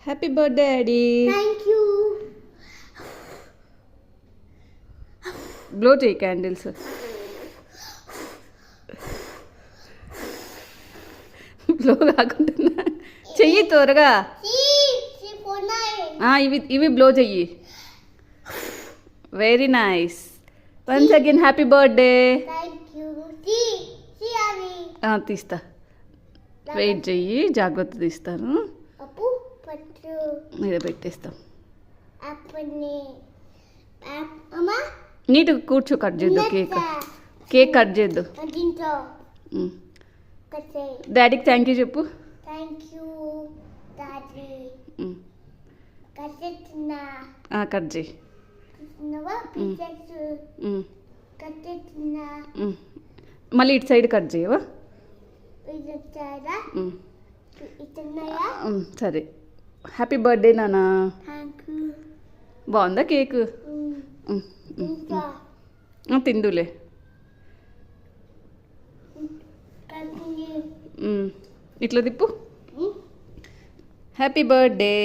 Happy birthday daddy. Thank you. Blow చేయి candles. Blow కాకుంటున్నా చెయ్యి త్వరగా. ఇవి బ్లో చెయ్యి. Very nice. Once again happy birthday. తీస్తా, వెయిట్ చెయ్యి, జాగ్రత్త తీస్తాను. మీద పెట్టేస్తాం. నీట్గా కూర్చో, కట్ చేద్దాం. కేక్ కట్ చేద్దాం. డాడీకి థ్యాంక్ యూ చెప్పు. కట్ చేయి. మళ్ళీ ఇటు సైడ్ కట్ చేయవా? సరే. హ్యాపీ బర్త్డే నానా. బాగుందా కేక్? తిందులే. ఇట్లా తిప్పు. Happy birthday.